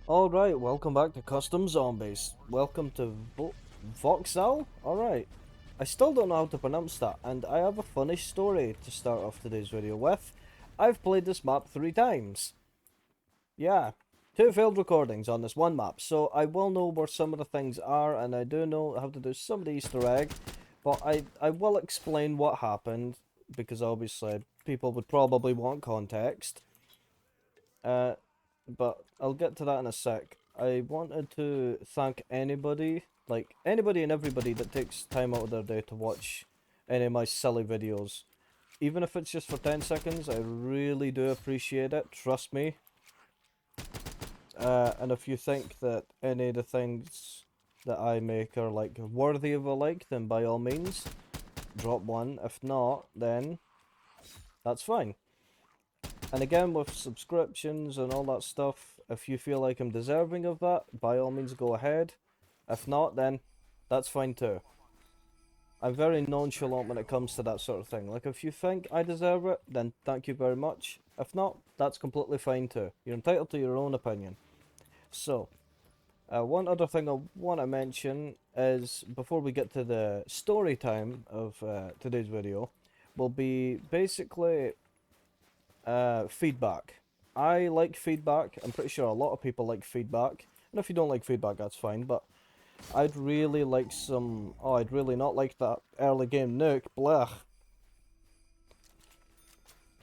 Alright, welcome back to Custom Zombies. Welcome to Vokzal? Alright. I still don't know how to pronounce that, and I have a funny story to start off today's video with. I've played this map 3 times. Yeah, 2 failed recordings on this one map, so I will know where some of the things are, and I do know how to do some of the Easter egg, but I will explain what happened, because obviously people would probably want context. Uh, but I'll get to that in a sec. I wanted to thank anybody, like anybody and everybody that takes time out of their day to watch any of my silly videos. Even if it's just for 10 seconds, I really do appreciate it, trust me. And if you think that any of the things that I make are like worthy of a like, then by all means, drop one. If not, then that's fine. And again, with subscriptions and all that stuff, if you feel like I'm deserving of that, by all means go ahead. If not, then that's fine too. I'm very nonchalant when it comes to that sort of thing. Like, if you think I deserve it, then thank you very much. If not, that's completely fine too. You're entitled to your own opinion. So, one other thing I want to mention is, before we get to the story time of today's video, will be basically feedback. I like feedback. I'm pretty sure a lot of people like feedback. And if you don't like feedback, that's fine. But I'd really like some... Oh, I'd really not like that early game nuke. Blech.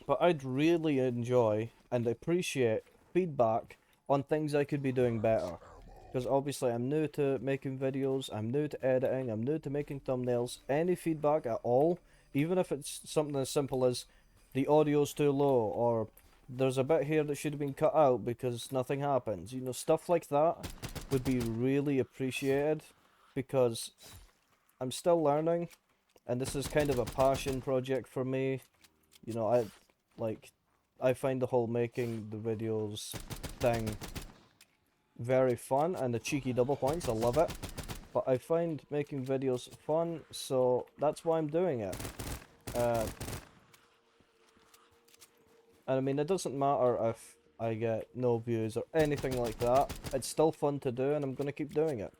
But I'd really enjoy and appreciate feedback on things I could be doing better. Because obviously I'm new to making videos, I'm new to editing, I'm new to making thumbnails. Any feedback at all, even if it's something as simple as the audio's too low, or there's a bit here that should have been cut out because nothing happens. You know, stuff like that would be really appreciated, because I'm still learning, and this is kind of a passion project for me. You know, like, I find the whole making the videos thing very fun, and the cheeky double points, I love it. But I find making videos fun, so that's why I'm doing it. Uh, and I mean, it doesn't matter if I get no views or anything like that. It's still fun to do, and I'm gonna keep doing it.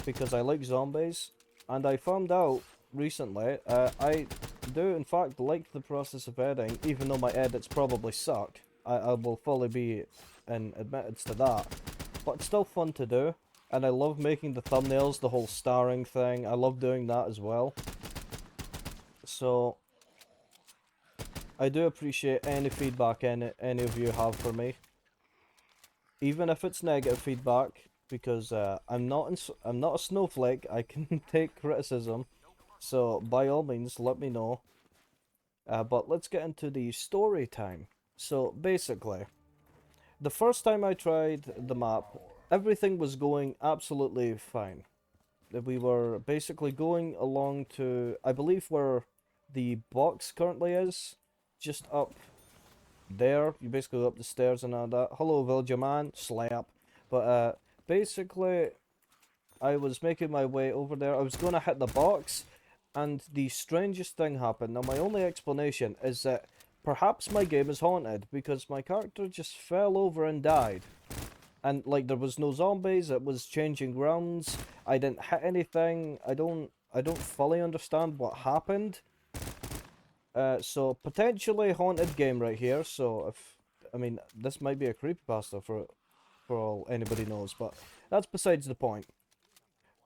Because I like zombies, and I found out recently, I do in fact like the process of editing, even though my edits probably suck. I will fully be admitted to that. But it's still fun to do, and I love making the thumbnails, the whole starring thing. I love doing that as well. So I do appreciate any feedback any of you have for me, even if it's negative feedback, because I'm not a snowflake. I can take criticism, so by all means let me know. But let's get into the story time. So basically, the first time I tried the map, everything was going absolutely fine. We were basically going along to, I believe, where the box currently is, just up there. You basically go up the stairs and all that. Hello, villager man, slap. But basically, I was making my way over there. I was going to hit the box, and the strangest thing happened. Now, my only explanation is that perhaps my game is haunted, because my character just fell over and died. And, like, there was no zombies, it was changing grounds, I didn't hit anything, I don't fully understand what happened. So, potentially haunted game right here, so if, I mean, this might be a creepypasta for all anybody knows, but that's besides the point.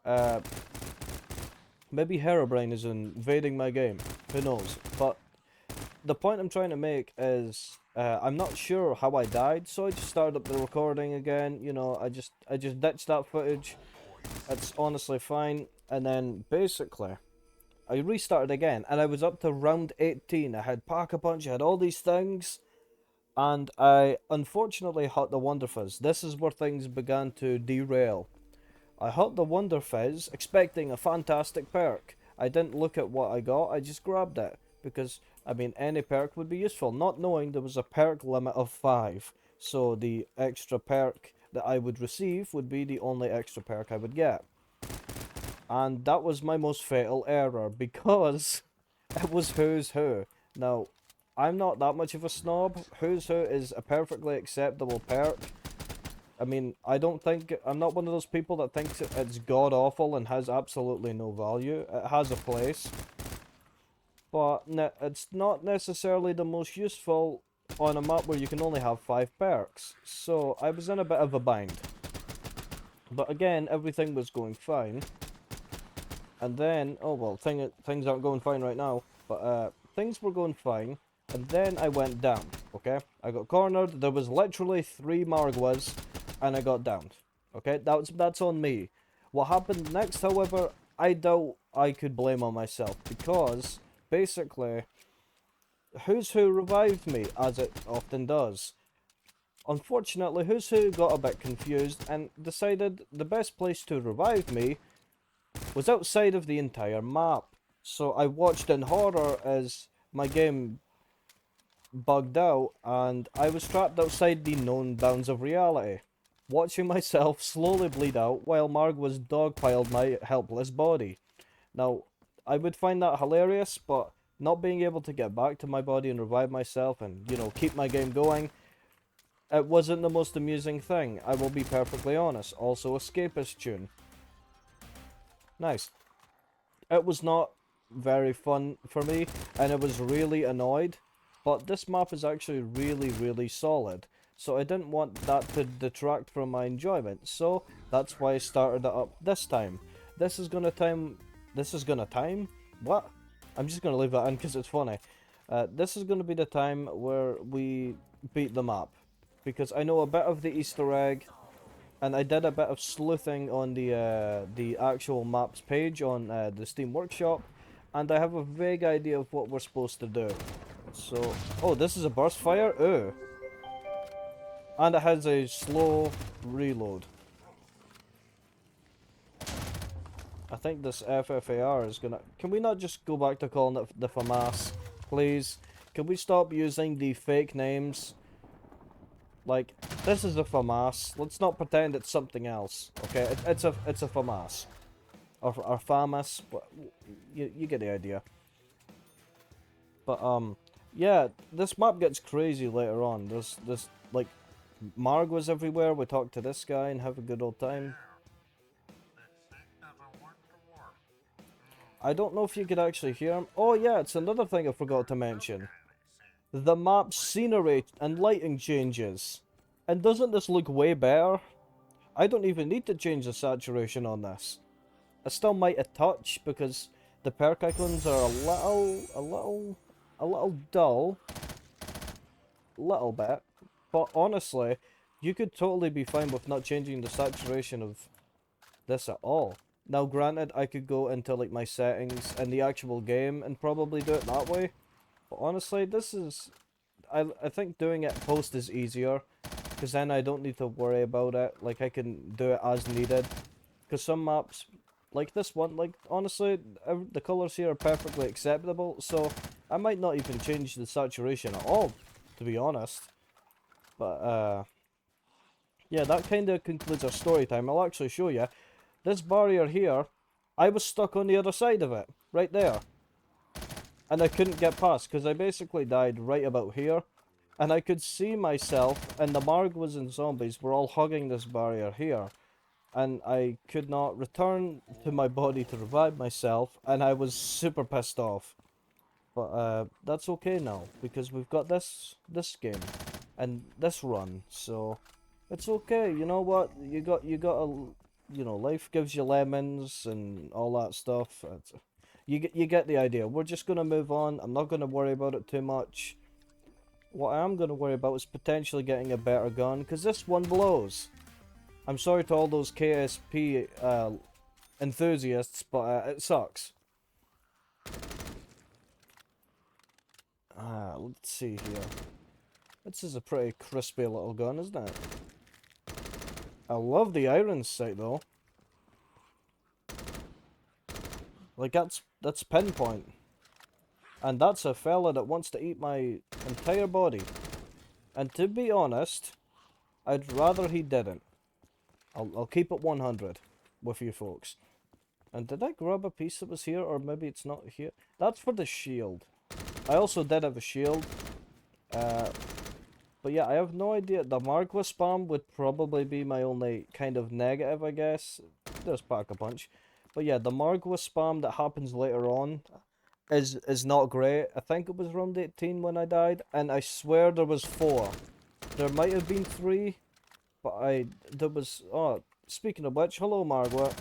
Uh, Maybe Herobrine is invading my game, who knows, but the point I'm trying to make is, I'm not sure how I died, so I just started up the recording again. You know, I just ditched that footage. It's honestly fine. And then basically, I restarted again, and I was up to round 18. I had Pack-a-Punch, I had all these things, and I unfortunately hit the Wonder Fizz. This is where things began to derail. I hit the Wonder Fizz, expecting a fantastic perk. I didn't look at what I got, I just grabbed it. Because, I mean, any perk would be useful, not knowing there was a perk limit of 5. So the extra perk that I would receive would be the only extra perk I would get. And that was my most fatal error, because it was Who's Who. Now, I'm not that much of a snob. Who's Who is a perfectly acceptable perk. I mean, I'm not one of those people that thinks it's god-awful and has absolutely no value. It has a place, but it's not necessarily the most useful on a map where you can only have 5 perks. So I was in a bit of a bind. But again, everything was going fine. And then, oh well, things aren't going fine right now, but things were going fine. And then I went down, okay? I got cornered, there was literally 3 Margwas, and I got downed. Okay, that's on me. What happened next, however, I doubt I could blame on myself, because, basically, Who's Who revived me, as it often does. Unfortunately, Who's Who got a bit confused, and decided the best place to revive me was outside of the entire map. So I watched in horror as my game bugged out and I was trapped outside the known bounds of reality, watching myself slowly bleed out while Margwa's dogpiled my helpless body. Now, I would find that hilarious, but not being able to get back to my body and revive myself and, you know, keep my game going, it wasn't the most amusing thing, I will be perfectly honest. Also, escapist tune. Nice. It was not very fun for me, and I was really annoyed. But this map is actually really solid, so I didn't want that to detract from my enjoyment. So that's why I started it up this time. This is gonna time. What? I'm just gonna leave that in because it's funny. This is gonna be the time where we beat the map, because I know a bit of the Easter egg. And I did a bit of sleuthing on the actual maps page on the Steam Workshop, and I have a vague idea of what we're supposed to do. So, oh, this is a burst fire? Ooh. And it has a slow reload. I think this FFAR is gonna... Can we not just go back to calling it the FAMAS, please? Can we stop using the fake names? Like, this is a FAMAS. Let's not pretend it's something else. Okay, it's a FAMAS. Or FAMAS. You get the idea. But, yeah, this map gets crazy later on. There's like, Margwas everywhere. We talk to this guy and have a good old time. I don't know if you could actually hear him. Oh yeah, it's another thing I forgot to mention. The map's scenery and lighting changes. And doesn't this look way better? I don't even need to change the saturation on this. I still might a touch because the perk icons are a little dull. Little bit. But honestly, you could totally be fine with not changing the saturation of this at all. Now granted, I could go into like my settings in the actual game and probably do it that way. But honestly, this is... I think doing it post is easier, because then I don't need to worry about it. Like, I can do it as needed. Because some maps, like this one, like, honestly, the colours here are perfectly acceptable, so I might not even change the saturation at all, to be honest. But, yeah, that kind of concludes our story time. I'll actually show you. This barrier here, I was stuck on the other side of it, right there. And I couldn't get past, because I basically died right about here. And I could see myself, and the Margwas and zombies were all hugging this barrier here. And I could not return to my body to revive myself, and I was super pissed off. But that's okay now, because we've got this game, and this run, so it's okay. You know what? You got a, you know, life gives you lemons and all that stuff. You get the idea. We're just going to move on. I'm not going to worry about it too much. What I am going to worry about is potentially getting a better gun, because this one blows. I'm sorry to all those KSP enthusiasts, but it sucks. Let's see here. This is a pretty crispy little gun, isn't it? I love the iron sight, though. Like, that's pinpoint. And that's a fella that wants to eat my entire body. And to be honest, I'd rather he didn't. I'll keep it 100 with you folks. And did I grab a piece that was here, or maybe it's not here? That's for the shield. I also did have a shield. But yeah, I have no idea. The Margwa spam would probably be my only kind of negative, I guess. Just pack a punch. But yeah, the Margwa spam that happens later on is not great. I think it was round 18 when I died, and I swear there was 4. There might have been 3, but there was, oh, speaking of which, hello Margwa.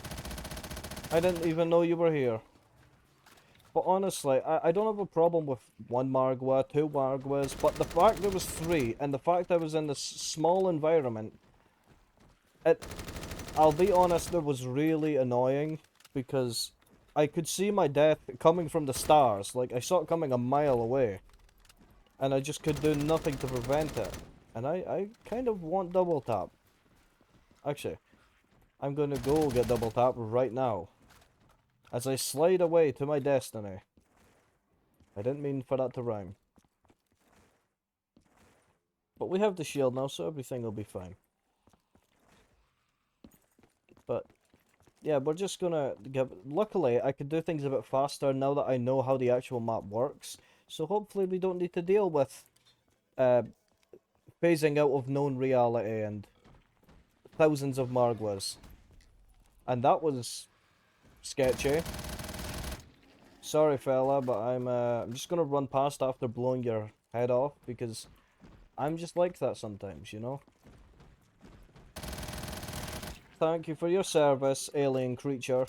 I didn't even know you were here. But honestly, I don't have a problem with 1 Margwa, 2 Margwas, but the fact there was 3, and the fact I was in this small environment, I'll be honest, it was really annoying, because I could see my death coming from the stars, like I saw it coming a mile away, and I just could do nothing to prevent it, and I kind of want double tap. Actually, I'm gonna go get double tap right now, as I slide away to my destiny. I didn't mean for that to rhyme. But we have the shield now, so everything will be fine. But, yeah, we're just gonna give... Luckily, I can do things a bit faster now that I know how the actual map works. So hopefully we don't need to deal with phasing out of known reality and thousands of Margwas. And that was sketchy. Sorry, fella, but I'm just gonna run past after blowing your head off, because I'm just like that sometimes, you know? Thank you for your service, alien creature.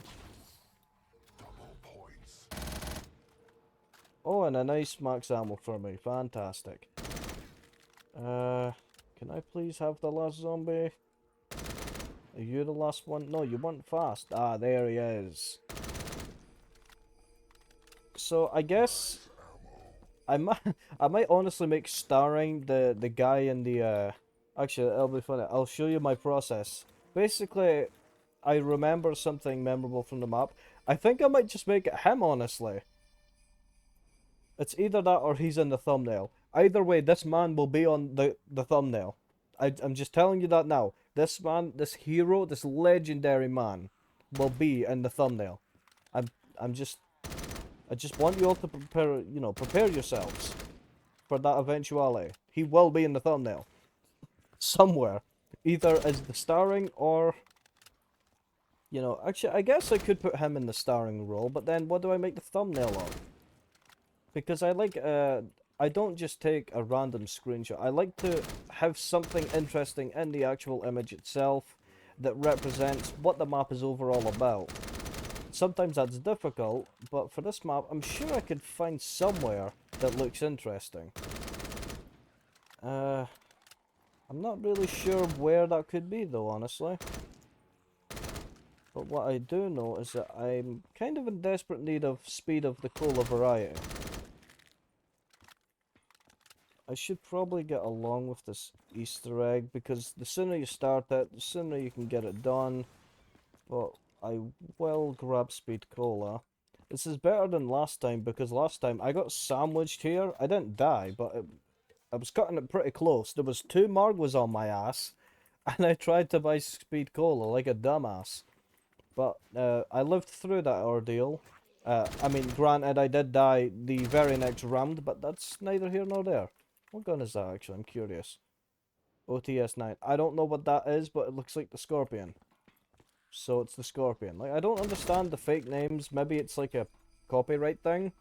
Oh, and a nice max ammo for me. Fantastic. Can I please have the last zombie? Are you the last one? No, you weren't fast. Ah, there he is. So, I guess... I might honestly make starring the guy in the, Actually, it'll be funny. I'll show you my process. Basically, I remember something memorable from the map. I think I might just make it him, honestly. It's either that or he's in the thumbnail. Either way, this man will be on the thumbnail. I'm just telling you that now. This man, this hero, this legendary man will be in the thumbnail. I'm just... I just want you all to prepare, you know, prepare yourselves for that eventuality. He will be in the thumbnail. Somewhere. Either as the starring or... You know, actually, I guess I could put him in the starring role, but then what do I make the thumbnail of? Because I like, I don't just take a random screenshot. I like to have something interesting in the actual image itself that represents what the map is overall about. Sometimes that's difficult, but for this map, I'm sure I could find somewhere that looks interesting. I'm not really sure where that could be though, honestly. But what I do know is that I'm kind of in desperate need of speed of the cola variety. I should probably get along with this Easter egg, because the sooner you start it, the sooner you can get it done. But I will grab speed cola. This is better than last time, because last time I got sandwiched here. I didn't die, but I was cutting it pretty close. There was 2 Margwas on my ass, and I tried to buy speed cola like a dumbass. But I lived through that ordeal. I mean, granted, I did die the very next round, but that's neither here nor there. What gun is that, actually? I'm curious. OTS-9. I don't know what that is, but it looks like the Scorpion. So it's the Scorpion. Like, I don't understand the fake names. Maybe it's like a copyright thing?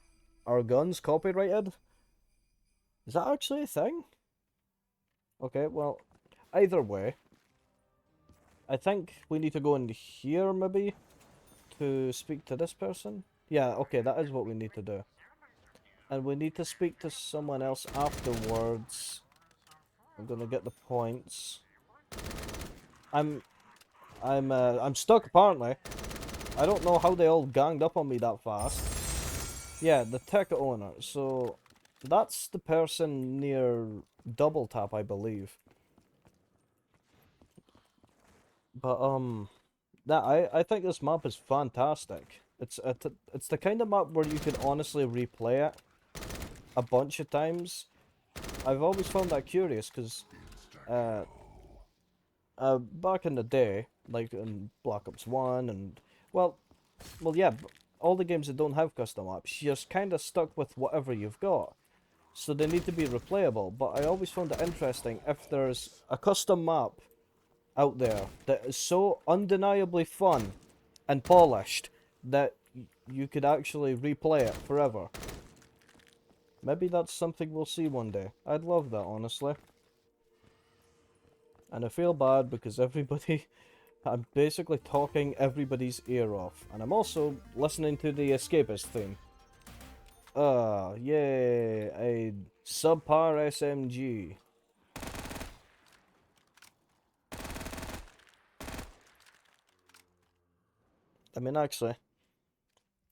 Are guns copyrighted? Is that actually a thing? Okay, well, either way. I think we need to go in here, maybe, to speak to this person. Yeah, okay, that is what we need to do. And we need to speak to someone else afterwards. I'm gonna get the points. I'm stuck, apparently. I don't know how they all ganged up on me that fast. Yeah, the ticket owner. So, that's the person near Double Tap, I believe. But, I think this map is fantastic. It's the kind of map where you can honestly replay it a bunch of times. I've always found that curious, because, back in the day, like in Black Ops 1 and, well, yeah, all the games that don't have custom maps, you're just kind of stuck with whatever you've got. so they need to be replayable. But I always found it interesting if there's a custom map out there that is so undeniably fun and polished that you could actually replay it forever. Maybe that's something we'll see one day. I'd love that, honestly. And I feel bad because everybody... I'm basically talking everybody's ear off. And I'm also listening to the Escapist theme. Yay, a subpar SMG. I mean, actually,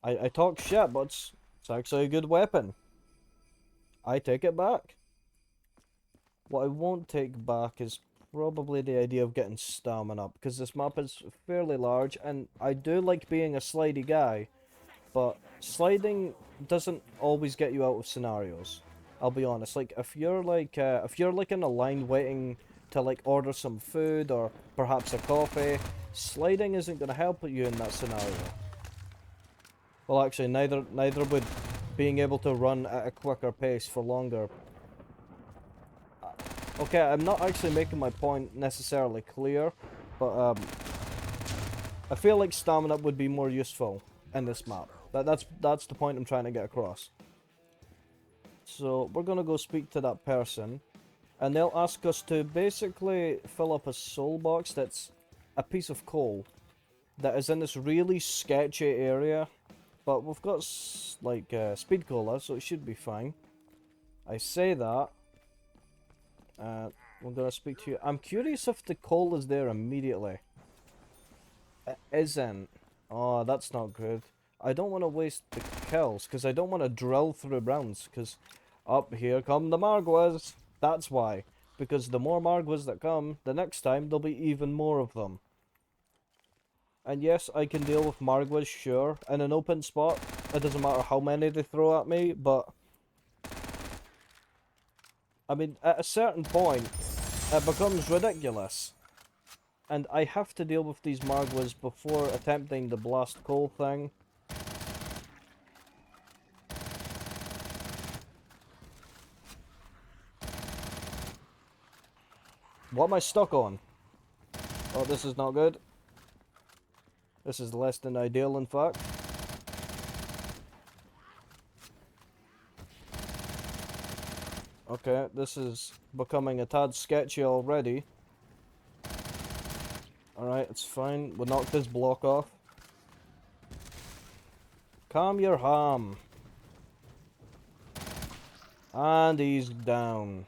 I talk shit, but it's actually a good weapon. I take it back. What I won't take back is probably the idea of getting stamina, because this map is fairly large, and I do like being a slidey guy, but sliding doesn't always get you out of scenarios. I'll be honest. Like if you're like in a line waiting to like order some food or perhaps a coffee, sliding isn't going to help you in that scenario. Well, actually, neither would being able to run at a quicker pace for longer. Okay, I'm not actually making my point necessarily clear, but I feel like stamina would be more useful in this map. That's the point I'm trying to get across. So we're gonna go speak to that person, and they'll ask us to basically fill up a soul box that's a piece of coal that is in this really sketchy area. But we've got like speed cola, so it should be fine. I say that. We're gonna speak to you. I'm curious if the coal is there immediately. It isn't. Oh, that's not good. I don't want to waste the kills, because I don't want to drill through rounds, because up here come the Margwas. That's why. Because the more Margwas that come, the next time there'll be even more of them. And yes, I can deal with Margwas, sure, in an open spot. It doesn't matter how many they throw at me, but... I mean, at a certain point, it becomes ridiculous. And I have to deal with these Margwas before attempting the blast coal thing. What am I stuck on? Oh, this is not good. This is less than ideal, in fact. Okay, this is becoming a tad sketchy already. Alright, it's fine. We'll knock this block off. Calm your ham. And he's down.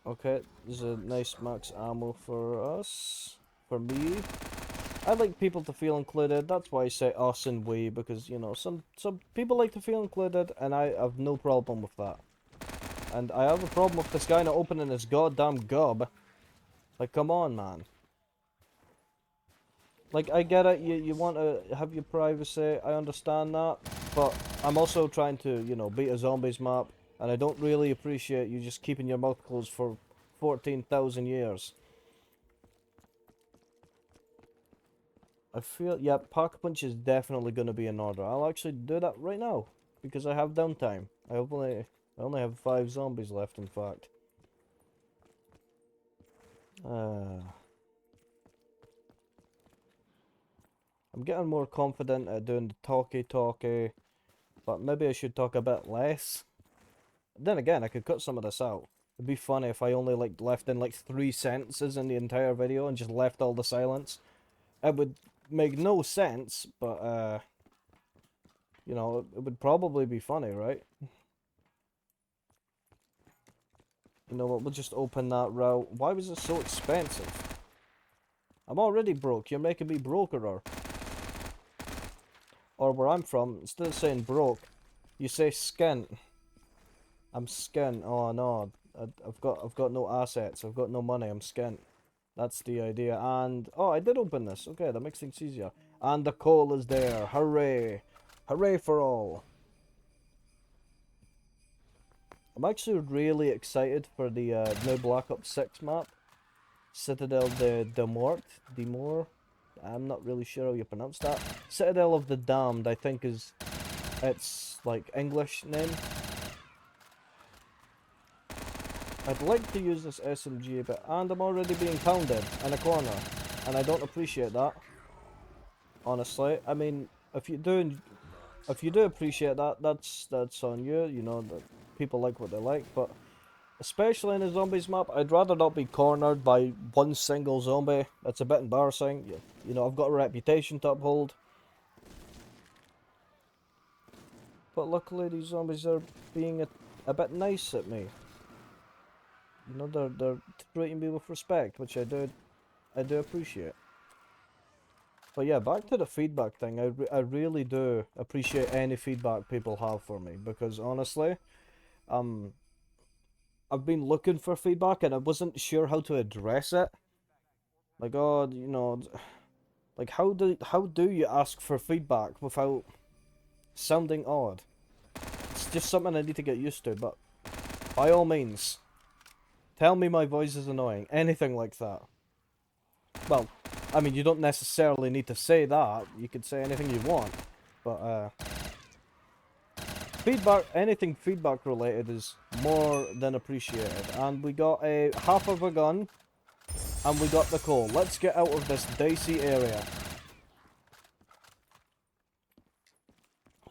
Okay, there's a nice max ammo for us. For me. I like people to feel included. That's why I say us and we, because, you know, some people like to feel included, and I have no problem with that. And I have a problem with this guy not opening his goddamn gob. Like, come on, man. Like, I get it, you want to have your privacy, I understand that, but I'm also trying to, you know, beat a zombies map, and I don't really appreciate you just keeping your mouth closed for 14,000 years. I feel, yeah, Pack-a-Punch is definitely going to be in order. I'll actually do that right now, because I have downtime. I only have 5 zombies left, in fact. I'm getting more confident at doing the talkie, but maybe I should talk a bit less. Then again, I could cut some of this out. It'd be funny if I only like left in like 3 sentences in the entire video and just left all the silence. It would make no sense, but you know, it would probably be funny, right? You know what, we'll just open that route. Why was it so expensive? I'm already broke, you're making me brokerer. Or where I'm from, instead of saying broke, you say skint. I'm skint. Oh no, I've got no assets. I've got no money. I'm skint. That's the idea. And oh, I did open this. Okay, that makes things easier. And the coal is there. Hooray! Hooray for all! I'm actually really excited for the new Black Ops 6 map. Citadel de Mort. I'm not really sure how you pronounce that. Citadel of the Damned, I think, is its like English name. I'd like to use this SMG a bit, and I'm already being pounded in a corner, and I don't appreciate that. Honestly, I mean, if you do appreciate that, that's on you. You know that people like what they like, but especially in a zombies map, I'd rather not be cornered by one single zombie. That's a bit embarrassing. You know, I've got a reputation to uphold. But luckily these zombies are being a bit nice at me. You know, they're treating me with respect, which I do appreciate. But yeah, back to the feedback thing. I really do appreciate any feedback people have for me, because honestly, I've been looking for feedback and I wasn't sure how to address it. Like, oh, you know, like how do you ask for feedback without sounding odd? It's just something I need to get used to, but by all means, tell me my voice is annoying. Anything like that. Well, I mean, you don't necessarily need to say that. You could say anything you want. But, feedback, anything feedback related is more than appreciated. And we got a half of a gun. And we got the coal. Let's get out of this dicey area.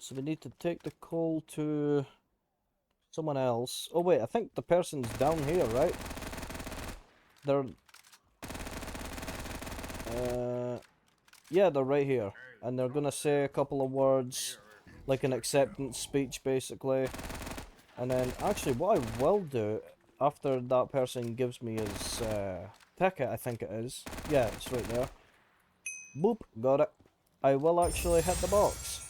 So we need to take the coal to someone else. Oh wait, I think the person's down here, right? They're... yeah, they're right here. And they're gonna say a couple of words, like an acceptance speech, basically. And then, actually, what I will do, after that person gives me his ticket, I think it is. Yeah, it's right there. Boop, got it. I will actually hit the box.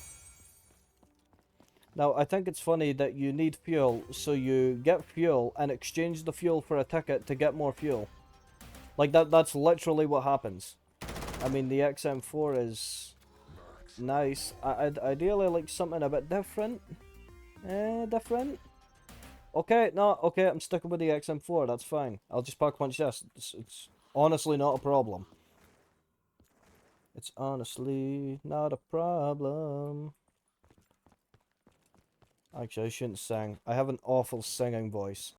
Now, I think it's funny that you need fuel, so you get fuel and exchange the fuel for a ticket to get more fuel. Like, that's literally what happens. I mean, the XM4 is nice. I'd ideally like something a bit different. Different? Okay, no, okay, I'm sticking with the XM4, that's fine. I'll just pack punch this. It's honestly not a problem. It's honestly not a problem. Actually, I shouldn't sing. I have an awful singing voice.